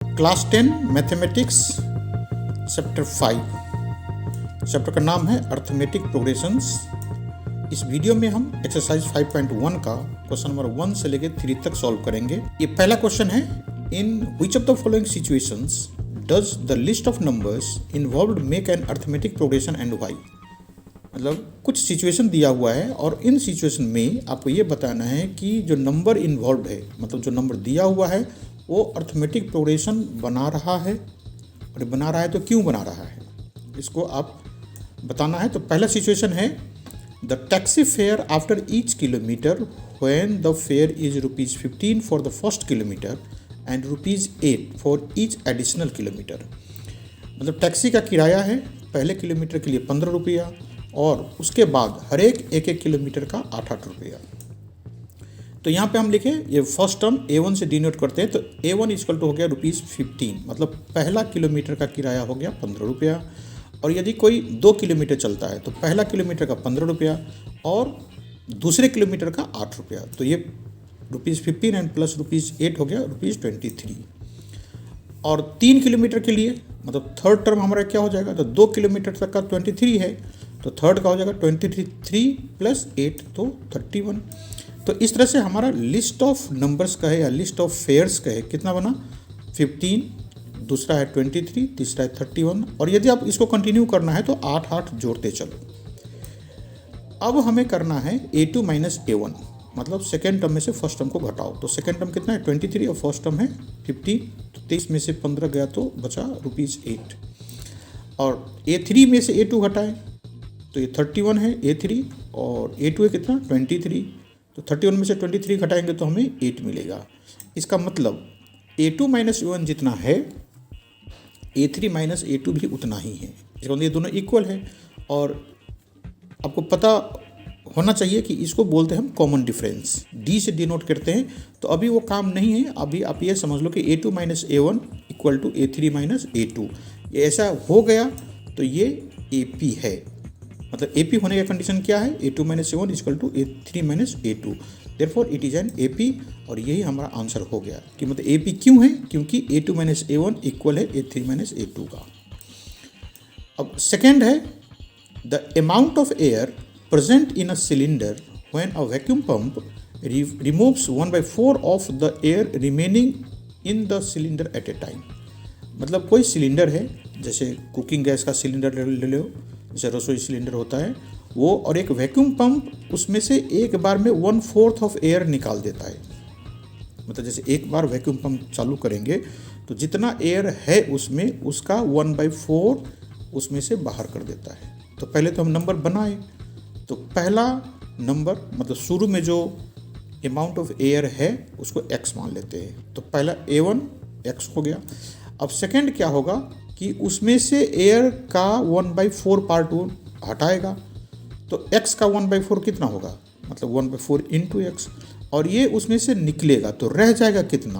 Class 10 mathematics chapter 5। Chapter का नाम है अर्थमेटिक प्रोग्रेशंस। इस वीडियो में हम एक्सरसाइज 5.1 का क्वेश्चन नंबर 1 से लेकर 3 तक सॉल्व करेंगे। ये पहला क्वेश्चन है, in which of the following situations does the list of numbers involved make an arithmetic progression and why. मतलब कुछ सिचुएशन दिया हुआ है और इन सिचुएशन में आपको ये बताना है कि जो नंबर इन्वॉल्व है, मतलब जो नंबर दिया हुआ है वो अर्थमेटिक प्रोग्रेशन बना रहा है, और बना रहा है तो क्यों बना रहा है, इसको आप बताना है। तो पहला सिचुएशन है, the taxi fare after each kilometre when the fair is ₹15 for the first kilometre and ₹8 for each additional kilometre. मतलब टैक्सी का किराया है पहले किलोमीटर के लिए ₹15 और उसके बाद हर एक किलोमीटर का 8 रुपया। तो यहाँ पे हम लिखें, ये फर्स्ट टर्म A1 से डिनोट करते हैं, तो A1 इक्वल टू हो गया ₹15, मतलब पहला किलोमीटर का किराया हो गया ₹15। और यदि कोई 2 किलोमीटर चलता है तो पहला किलोमीटर का ₹15 और दूसरे किलोमीटर का ₹8। तो ये ₹15 एंड प्लस ₹8 हो गया ₹23। और 3 किलोमीटर के लिए मतलब थर्ड टर्म हमारा क्या हो जाएगा, तो 2 किलोमीटर तक का 23 है, तो थर्ड का हो जाएगा 23 प्लस 8 तो 31। तो इस तरह से हमारा लिस्ट ऑफ नंबर्स का है या लिस्ट ऑफ फेयर्स का है, कितना बना 15, दूसरा है 23, तीसरा है 31। और यदि आप इसको कंटिन्यू करना है तो 8 जोड़ते चलो। अब हमें करना है A2 माइनस A1, मतलब सेकेंड टर्म में से फर्स्ट टर्म को घटाओ। तो सेकेंड टर्म कितना है 23 और फर्स्ट टर्म है 15, तो 23 में से 15 गया तो बचा ₹8। और A3 में से A2 घटाएं तो ये 31 है A3 और A2 है कितना 23, तो 31 में से 23 घटाएंगे तो हमें 8 मिलेगा। इसका मतलब A2 माइनस A1 जितना है A3 माइनस A2 भी उतना ही है। इसका मतलब ये दोनों इक्वल है। और आपको पता होना चाहिए कि इसको बोलते हैं हम कॉमन डिफरेंस, D से डिनोट करते हैं। तो अभी वो काम नहीं है, अभी आप ये समझ लो कि A2 minus A1 equal to A3 minus A2। ये ऐसा हो गया तो ये AP है। मतलब AP होने का कंडीशन क्या है, A2 minus A1 equal to A3 minus A2, therefore it is an AP। और यही हमारा आंसर हो गया कि मतलब AP क्यों है, क्योंकि A2 माइनस A1 इक्वल है A3 माइनस A2 का। अब सेकेंड है, the amount of air present in a cylinder when a vacuum pump removes 1/4 of the air remaining in the cylinder eight A time. मतलब कोई cylinder है, जैसे cooking gas का cylinder ले लो, जैसे रसोई सिलेंडर होता है वो, और एक वैक्यूम पंप उसमें से एक बार में 1/4 ऑफ एयर निकाल देता है। मतलब जैसे एक बार वैक्यूम पंप चालू करेंगे तो जितना एयर है उसमें उसका 1/4 उसमें से बाहर कर देता है। तो पहले तो हम नंबर बनाए, तो पहला नंबर मतलब शुरू में जो अमाउंट ऑफ एयर है उसको x मान लेते हैं। तो पहला A1 x हो गया। अब सेकेंड क्या होगा कि उसमें से एयर का 1/4 पार्ट वो हटाएगा, तो x का 1/4 कितना होगा, मतलब 1/4 इंटू एक्स, और ये उसमें से निकलेगा तो रह जाएगा कितना,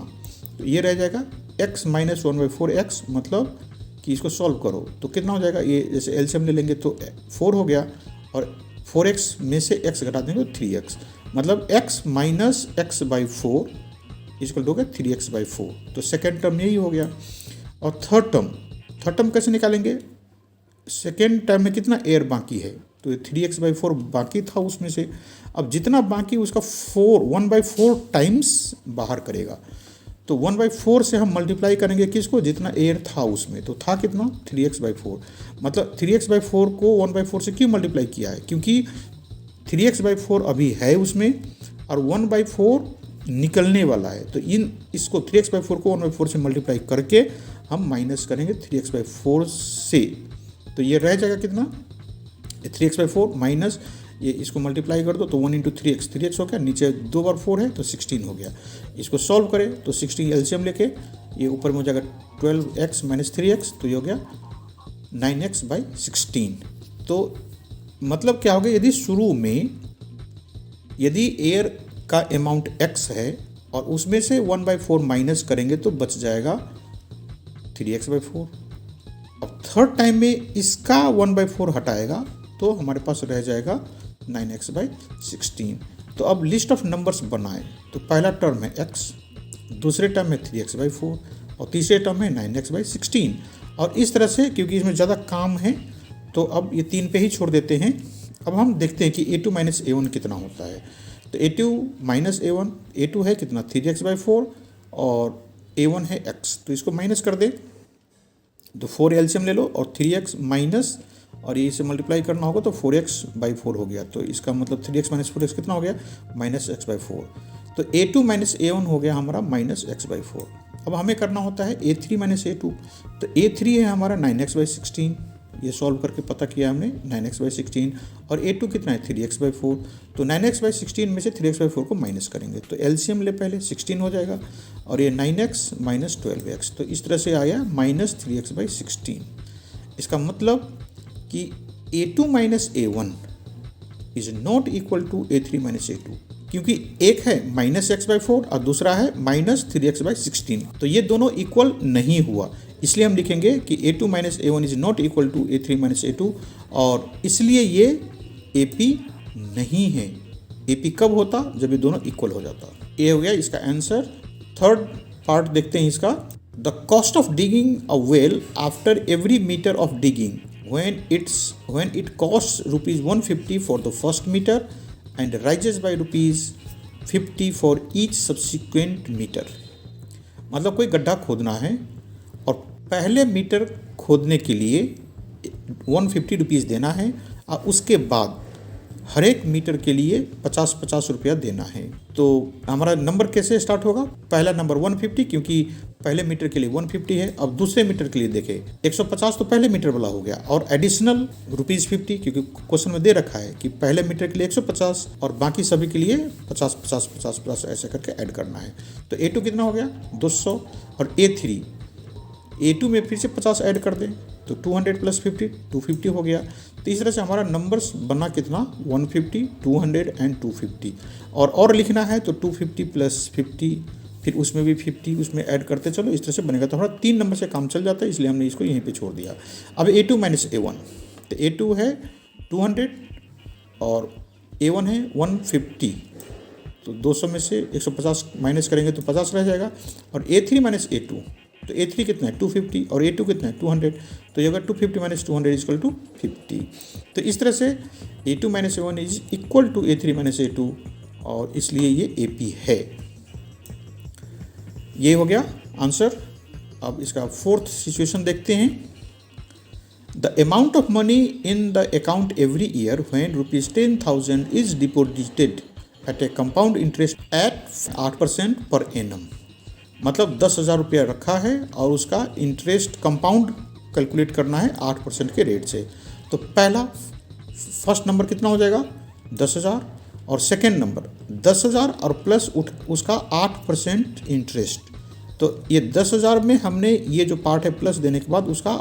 तो ये रह जाएगा x माइनस 1/4 x। मतलब कि इसको सॉल्व करो तो कितना हो जाएगा, ये जैसे एलसीएम ले लेंगे तो 4 हो गया, और 4x में से x घटा देंगे तो 3x, मतलब x माइनस x/4 इसको हो गया 3x/4। तो सेकेंड टर्म यही हो गया। और थर्ड टर्म कैसे निकालेंगे, सेकेंड टर्म में कितना एयर बाकी है, तो 3x/4 बाकी था उसमें से। अब जितना बाकी उसका 1/4 टाइम्स बाहर करेगा, तो 1/4 से हम मल्टीप्लाई करेंगे किसको, जितना एयर था उसमें, तो था कितना 3x/4। मतलब 3x/4 को 1/4 से क्यों मल्टीप्लाई किया है, क्योंकि 3x/4 अभी है उसमें और 1/4 निकलने वाला है। तो इसको 3x/4 को 1/4 से मल्टीप्लाई करके हम माइनस करेंगे 3x/4 से, तो ये रह जाएगा कितना 3x/4 माइनस ये, इसको मल्टीप्लाई कर दो तो 1 इंटू 3x हो गया, नीचे 2 बार 4 है तो 16 हो गया। इसको सॉल्व करें तो 16 एलसीएम लेके ये ऊपर में हो जाएगा 12x माइनस 3x, तो ये हो गया 9x/16। तो मतलब क्या हो गया, यदि शुरू में यदि एयर का अमाउंट x है और उसमें से 1/4 माइनस करेंगे तो बच जाएगा 3x/4। अब थर्ड टाइम में इसका 1/4 हटाएगा तो हमारे पास रह जाएगा 9x/16। तो अब लिस्ट ऑफ नंबर्स बनाए, तो पहला टर्म है x, दूसरे टर्म है 3x/4, और तीसरे टर्म है 9x/16। और इस तरह से, क्योंकि इसमें ज़्यादा काम है तो अब ये 3 पे ही छोड़ देते हैं। अब हम देखते हैं कि a2 - a1 कितना होता है। तो a2 - a1, a2 है कितना 3x/4 और a1 है x, तो इसको माइनस कर दें तो 4 एलसीएम ले लो और 3x माइनस और ये इसे मल्टीप्लाई करना होगा तो 4x/4 हो गया। तो इसका मतलब 3x - 4x कितना हो गया -x/4। तो a2 - a1 हो गया हमारा -x/4। अब हमें करना होता है a3 - a2। तो a3 है हमारा 9x/16, ये सॉल्व करके पता किया हमने 9x/16, और a2 कितना है 3x/4। तो 9x/16 में से 3x/4 को माइनस करेंगे तो एलसीएम ले पहले 16 हो जाएगा और ये 9x - 12x, तो इस तरह से आया -3x/16। इसका मतलब कि a2 - a1 is not equal to a3 - a2, क्योंकि एक है -x/4 और दूसरा है -3x/16, तो ये दोनों इक्वल नहीं हुआ। इसलिए हम लिखेंगे कि a2 - a1 is not equal to a3 - a2, और इसलिए ये AP नहीं है। AP कब होता, जब ये दोनों इक्वल हो जाता। ये हो गया इसका आंसर। थर्ड पार्ट देखते हैं इसका। The cost of digging a well after every metre of digging when it costs ₹150 for the first meter and rises by ₹50 for each subsequent meter। मतलब कोई गड्ढा खोदना है और पहले मीटर खोदने के लिए ₹150 देना है और उसके बाद हर एक मीटर के लिए 50 रुपया देना है। तो हमारा नंबर कैसे स्टार्ट होगा, पहला नंबर 150, क्योंकि पहले मीटर के लिए 150 है। अब दूसरे मीटर के लिए देखें 150 तो पहले मीटर वाला हो गया और एडिशनल ₹50, क्योंकि क्वेश्चन में दे रखा है कि पहले मीटर के लिए 150 और बाकी सभी के लिए 50 ऐसे करके ऐड करना है। तो A2 कितना हो गया 200 और A2 में फिर से 50 ऐड कर दें तो 200 + 50 250 हो गया। तो इस तरह से हमारा नंबर्स बना कितना 150, 200 एंड 250, और लिखना है तो 250 + 50, फिर उसमें भी 50 उसमें ऐड करते चलो, इस तरह से बनेगा। तो हमारा 3 नंबर से काम चल जाता है, इसलिए हमने इसको यहीं पे छोड़ दिया। अब A2 - A1, तो A2 है 200 और A1 है 150, तो 200 में से 150 माइनस करेंगे तो 50 रह जाएगा। और A3 - A2, तो A3 कितना है 250 और A2 कितना है 200, तो ये होगा 250 - 200 = 50। तो इस तरह से A2 - A1 is equal to A3 - A2, और इसलिए ये AP है। ये हो गया आंसर। अब इसका फोर्थ सिचुएशन देखते हैं। The amount of money in the account every year when ₹10,000 is deposited at a compound interest at 8% per annum. मतलब 10,000 रुपया रखा है और उसका इंटरेस्ट कंपाउंड कैलकुलेट करना है 8% के रेट से। तो पहला फर्स्ट नंबर कितना हो जाएगा 10,000, और सेकेंड नंबर 10,000 और प्लस उसका 8% इंटरेस्ट। तो ये 10,000 में हमने ये जो पार्ट है प्लस देने के बाद उसका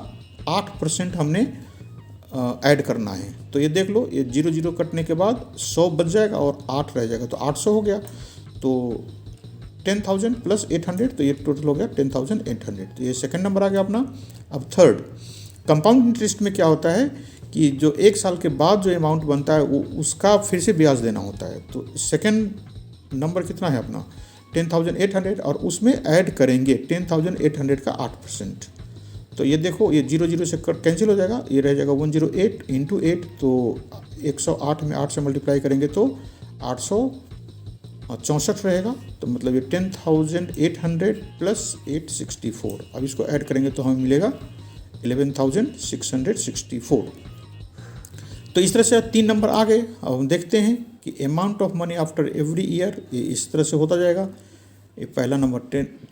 8% हमने ऐड करना है। तो ये देख लो, ये 0 कटने के बाद 100 बच जाएगा और 8 रह जाएगा, तो 800 हो गया। तो 10,000 + 800, तो ये टोटल हो गया 10,800। तो ये सेकंड नंबर आ गया अपना। अब थर्ड, कंपाउंड इंटरेस्ट में क्या होता है कि जो 1 साल के बाद जो अमाउंट बनता है वो उसका फिर से ब्याज देना होता है। तो सेकंड नंबर कितना है अपना 10,800, और उसमें ऐड करेंगे 10,800 का 8%। तो ये देखो, ये 0 से कैंसिल हो जाएगा, ये रह जाएगा 108 × 8, तो 108 में 8 से मल्टीप्लाई करेंगे तो 864 रहेगा। तो मतलब ये 10,800 + 864, अब इसको ऐड करेंगे तो हमें मिलेगा 11,664। तो इस तरह से 3 नंबर आ गए। अब हम देखते हैं कि amount of money after every year, ये इस तरह से होता जाएगा। ये पहला नंबर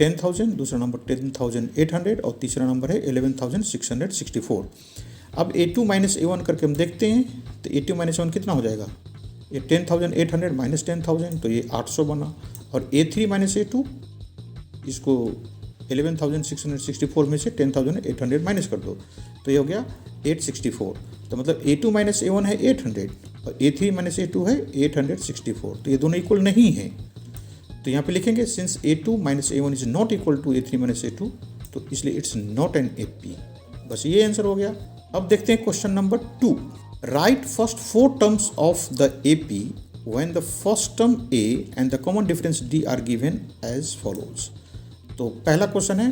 10,000, दूसरा नंबर 10,800 और तीसरा नंबर है 11,664। अब A2 - A1 करके हम देखते हैं। तो A2 - A1 कितना हो जाएगा, ये 10,800 - 10,000, तो ये 800 बना। और A3 - A2, इसको 11,664 में से 10,800 माइनस कर दो, तो ये हो गया 864। तो मतलब A2 - A1 है 800 और A3 - A2 है 864, तो ये दोनों इक्वल नहीं है। तो यहाँ पे लिखेंगे since A2 - A1 is not equal to A3 - A2, तो इसलिए इट्स नॉट एन AP। बस ये आंसर हो गया। अब देखते हैं question number 2। Write first 4 terms of the AP when the first term A and the common difference D are given as follows. तो पहला क्वेश्चन है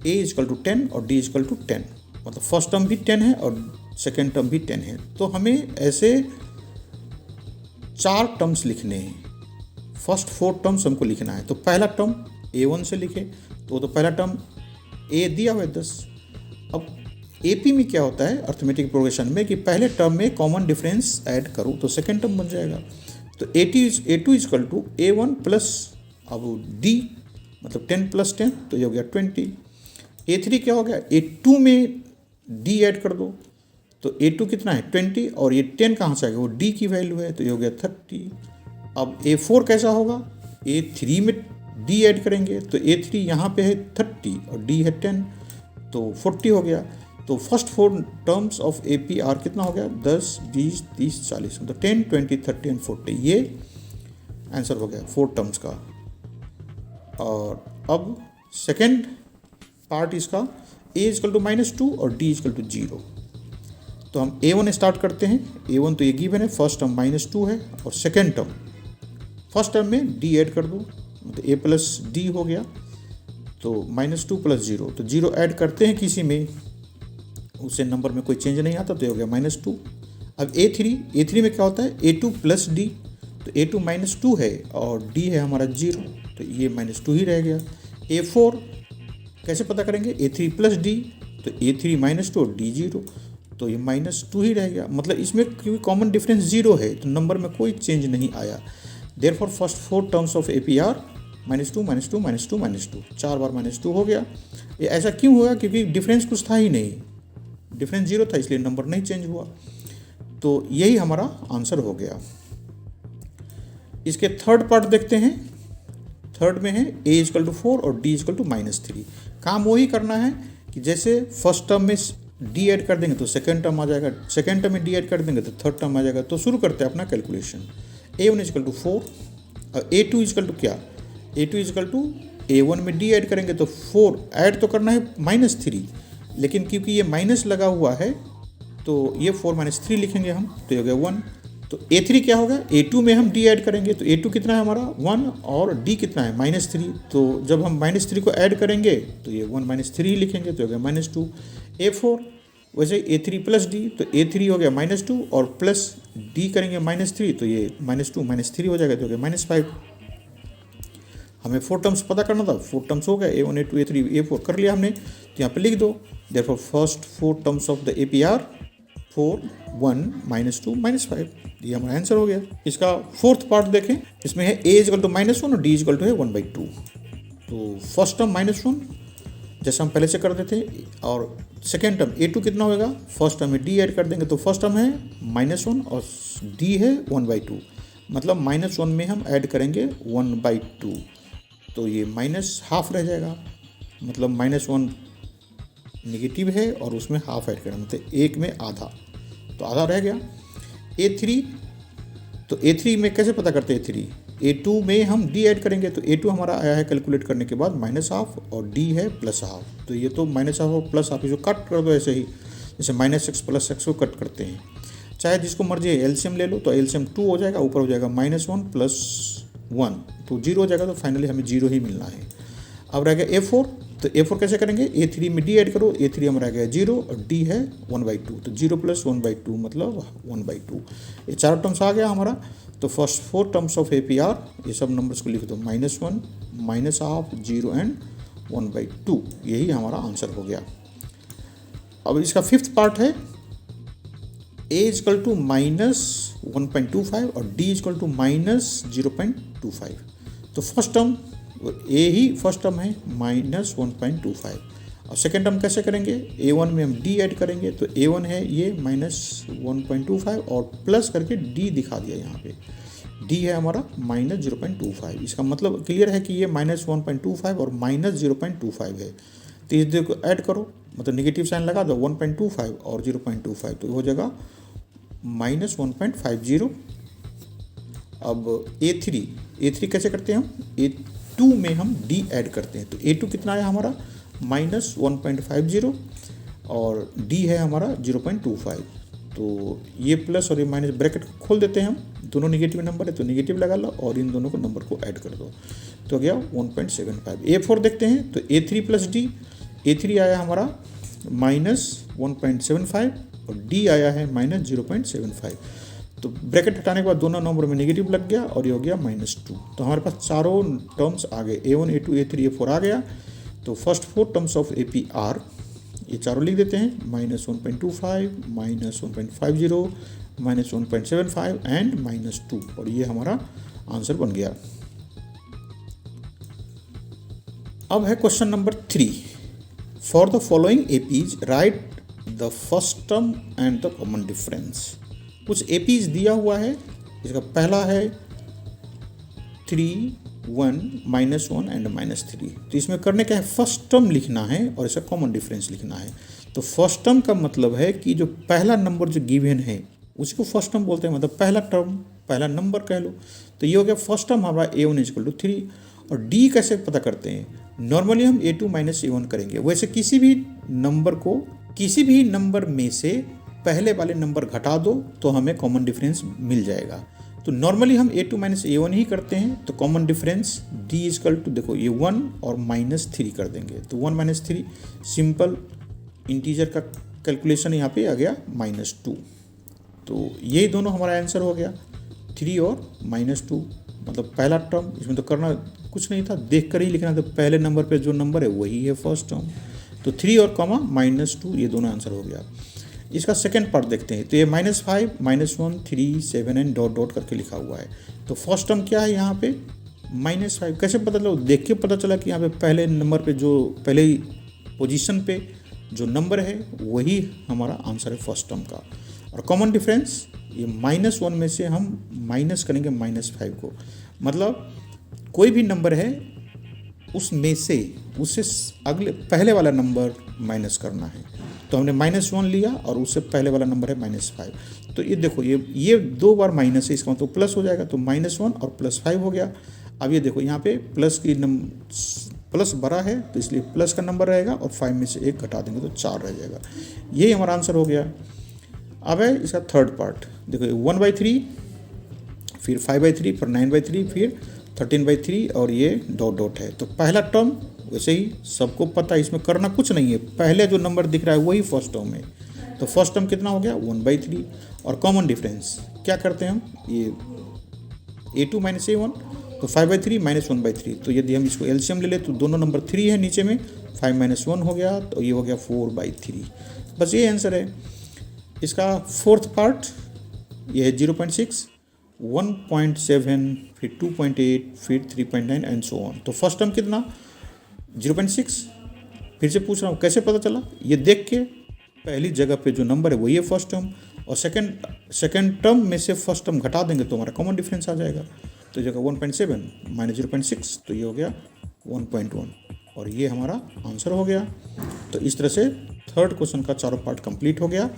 ए इजकल टू 10 और डी इजकल टू 10, मतलब फर्स्ट टर्म भी 10 है और सेकेंड टर्म भी 10 है। तो हमें ऐसे 4 टर्म्स लिखने हैं, फर्स्ट 4 टर्म्स हमको लिखना है। तो पहला टर्म A1 से लिखे तो पहला टर्म ए दिया हुआ है 10। अब AP में क्या होता है अर्थमेटिक प्रोग्रेशन में कि पहले टर्म में कॉमन डिफरेंस ऐड करूँ तो सेकेंड टर्म बन जाएगा। तो A2 equal to A1 plus अब D मतलब 10 प्लस 10 तो ये हो गया 20। A3 क्या हो गया, A2 में D ऐड कर दो तो A2 कितना है 20 और ये 10 कहाँ से आ गया, वो D की वैल्यू है तो ये हो गया 30। अब A4 कैसा होगा, A3 में D ऐड करेंगे तो A3 यहाँ पे है 30 और D है 10 तो 40 हो गया। तो फर्स्ट 4 टर्म्स ऑफ APR कितना हो गया 10 20 30 40, मतलब 10 20 30 एंड 40, ये आंसर हो गया 4 टर्म्स का। और अब सेकेंड पार्ट इसका A इजकल टू -2 और D इजकल टू 0। तो हम A1 स्टार्ट करते हैं। A1 तो ये गिवन है, फर्स्ट टर्म -2 है और सेकेंड टर्म फर्स्ट टर्म में D ऐड कर दो मतलब A प्लस D हो गया तो -2 प्लस 0, तो 0 ऐड करते हैं किसी में उससे नंबर में कोई चेंज नहीं आता तो ये हो गया -2। अब A3 में क्या होता है A2 प्लस D, तो A2 -2 है और D है हमारा 0 तो ये -2 ही रह गया। A4 कैसे पता करेंगे, A3 प्लस D तो A3 -2 और D 0 तो ये -2 ही रह गया, मतलब इसमें क्योंकि कॉमन डिफरेंस 0 है तो नंबर में कोई चेंज नहीं आया। Therefore first 4 terms of APR -2 -2 -2 -2, 4 बार -2 हो गया। ये ऐसा क्यों हुआ, क्योंकि डिफरेंस कुछ था ही नहीं, डिफरेंस 0 था इसलिए नंबर नहीं चेंज हुआ। तो यही हमारा आंसर हो गया। इसके थर्ड पार्ट देखते हैं। थर्ड में है A इजकल टू 4 और D इजकल टू -3। काम वही करना है कि जैसे फर्स्ट टर्म में D ऐड कर देंगे तो सेकेंड टर्म आ जाएगा, सेकेंड टर्म में D ऐड कर देंगे तो थर्ड टर्म आ जाएगा। तो शुरू करते हैं अपना कैलकुलेशन। A1 इजकल टू 4 और A2 इजकल टू क्या, A2 इजकल टू A1 में D ऐड करेंगे तो 4 ऐड तो करना है -3, लेकिन क्योंकि ये माइनस लगा हुआ है तो ये 4 - 3 लिखेंगे हम तो ये हो गया 1। तो A3 क्या होगा, A2 में हम D ऐड करेंगे तो A2 कितना है हमारा 1 और D कितना है -3, तो जब हम -3 को ऐड करेंगे तो ये 1 - 3 लिखेंगे तो हो गया -2। A4 वैसे A3 प्लस D तो A3 हो गया -2 और प्लस D करेंगे -3 तो ये -2 -3 हो जाएगा तो हो गया -5। हमें 4 टर्म्स पता करना था, 4 टर्म्स हो गए A1 A2 A3 A4 कर लिया हमने, तो यहाँ पे लिख दो therefore first 4 terms of the APR 4 1 -2 -5, ये हमारा आंसर हो गया। इसका फोर्थ पार्ट देखें, इसमें है A इजकल टू -1 और D इजकल टू है 1/2। तो फर्स्ट टर्म -1 जैसे हम पहले से कर देते और सेकेंड टर्म A2 कितना होगा, फर्स्ट टर्म में D ऐड कर देंगे तो फर्स्ट टर्म है -1 और D है 1/2, मतलब -1 में हम ऐड करेंगे 1/2 तो ये -½ रह जाएगा, मतलब -1 नेगेटिव है और उसमें हाफ ऐड करना मतलब 1 में आधा, तो आधा रह गया। A3 तो A3 में कैसे पता करते हैं A3, A2 में हम D ऐड करेंगे तो A2 हमारा आया है कैलकुलेट करने के बाद -½ और D है +½ तो ये तो -½ और +½ इसको कट कर दो ऐसे ही, जैसे -x + x को कट करते हैं, चाहे जिसको मर्जी है एलसीएम ले लो तो एलसीएम 2 हो जाएगा, ऊपर हो जाएगा -1 + 1 तो 0 हो जाएगा, तो फाइनली हमें 0 ही मिलना है। अब रह गया A4, तो A4 कैसे करेंगे, A3 में D ऐड करो, A3 हमारा रह गया 0 और D है 1/2 तो 0 + 1/2 मतलब 1/2। ये 4 टर्म्स आ गया हमारा। तो फर्स्ट 4 टर्म्स ऑफ APR ये सब नंबर्स को लिख दो -1 -½ 0 एंड 1/2, यही हमारा आंसर हो गया। अब इसका फिफ्थ पार्ट है A इजकल टू -1.25 और D इजकल टू -0.25। तो first term A he first term है -1.25 और सेकेंड टर्म कैसे करेंगे, A1 में हम D ऐड करेंगे तो A1 है ये -1.25 और प्लस करके D दिखा दिया यहाँ पे, D है हमारा -0.25। इसका मतलब क्लियर है कि ये -1.25 और -0.25 है, तो इस को ऐड करो मतलब नेगेटिव साइन लगा दो, 1.25 और 0.25 तो हो जाएगा -1.50। अब A3 कैसे करते हैं हम, A2 में हम D ऐड करते हैं तो A2 कितना है हमारा -1.50 और D है हमारा 0.25, तो ये प्लस और ये माइनस ब्रैकेट खोल देते हैं हम, दोनों नेगेटिव नंबर है तो नेगेटिव लगा लो और इन दोनों को नंबर को ऐड कर दो तो गया 1.75। A4 देखते हैं तो A3 + D, A3 आया हमारा -1.75 और D आया है -0.75। तो ब्रैकेट हटाने के बाद दोनों नंबर में नेगेटिव लग गया और ये हो गया -2। तो हमारे पास चारों टर्म्स आ गए, A1 A2 A3 A4 आ गया। तो फर्स्ट 4 टर्म्स ऑफ APR ये चारों लिख देते हैं, -1.25 -1.50 -1.75 एंड -2, और ये हमारा आंसर बन गया। अब है question number 3। For the following APs right the first term and the common difference. कुछ APs दिया हुआ है, इसका पहला है 3 1 -1 एंड -3। तो इसमें करने क्या है, फर्स्ट टर्म लिखना है और इसका कॉमन डिफरेंस लिखना है। तो फर्स्ट टर्म का मतलब है कि जो पहला नंबर जो गिवन है उसी को फर्स्ट टर्म बोलते हैं, मतलब पहला टर्म, पहला नंबर कह लो। तो ये हो गया फर्स्ट टर्म हमारा A1 = 3। और D कैसे पता करते हैं, नॉर्मली हम A2 - A1 करेंगे। वैसे किसी भी नंबर में से पहले वाले नंबर घटा दो तो हमें कॉमन डिफरेंस मिल जाएगा। तो नॉर्मली हम A2 - A1 ही करते हैं। तो कॉमन डिफरेंस D = देखो ये 1 और -3 कर देंगे। तो 1 - 3 सिंपल इंटीजर का कैलकुलेशन यहाँ पे आ गया -2। तो ये दोनों हमारा आंसर हो गया, 3 और -2, मतलब पहला टर्म। इसमें तो करना कुछ नहीं था, देख कर ही लिखना था, पहले नंबर पे जो नंबर है वही है फर्स्ट टर्म। तो 3 और -2 ये दोनों आंसर हो गया। इसका सेकंड पार्ट देखते हैं। तो ये -5 -1 3 7 एंड डॉट डॉट करके लिखा हुआ है। तो फर्स्ट टर्म क्या है यहाँ पे -5। कैसे पता चला, देख के पता चला कि यहाँ पे पहले नंबर पे जो पहले पोजीशन पे जो नंबर है वही हमारा आंसर है फर्स्ट टर्म का। और कॉमन डिफरेंस ये -1 में से हम माइनस करेंगे -5 को, मतलब कोई भी नंबर है उसमें से उससे अगले पहले वाला नंबर माइनस करना है। तो हमने -1 लिया और उससे पहले वाला नंबर है -5। तो ये देखो ये 2 बार माइनस है, इसका मतलब प्लस हो जाएगा। तो -1 और +5 हो गया। अब ये देखो यहाँ पे प्लस बड़ा है तो इसलिए प्लस का नंबर रहेगा और 5 में से 1 घटा देंगे तो 4 रह जाएगा। यही हमारा आंसर हो गया। अब है इसका थर्ड पार्ट, देखो 1/3, फिर 5/3, फिर 9/3, फिर 13/3 और ये डॉट डॉट है। तो पहला टर्म वैसे ही सबको पता है, इसमें करना कुछ नहीं है, पहले जो नंबर दिख रहा है वही फर्स्ट टर्म है। तो फर्स्ट टर्म कितना हो गया 1/3। और कॉमन डिफरेंस क्या करते हैं हम, ये A2 - A1, तो 5/3 -1/3। तो यदि हम इसको एलसीएम ले ले तो दोनों नंबर 3 है नीचे में, 5 - 1 हो गया तो ये हो गया 4/3। बस ये आंसर है। इसका फोर्थ पार्ट ये है 0.6, 1.7, फिर 2.8, फिर 3.9 एंड सो ऑन। तो फर्स्ट टर्म कितना 0.6। फिर से पूछ रहा हूँ कैसे पता चला, ये देख के पहली जगह पे जो नंबर है वही है फर्स्ट टर्म, और सेकंड टर्म में से फर्स्ट टर्म घटा देंगे तो हमारा कॉमन डिफरेंस आ जाएगा। तो जगह 1.7 - 0.6 तो ये हो गया 1.1 और ये हमारा आंसर हो गया। तो इस तरह से थर्ड क्वेश्चन का चारों पार्ट कंप्लीट हो गया।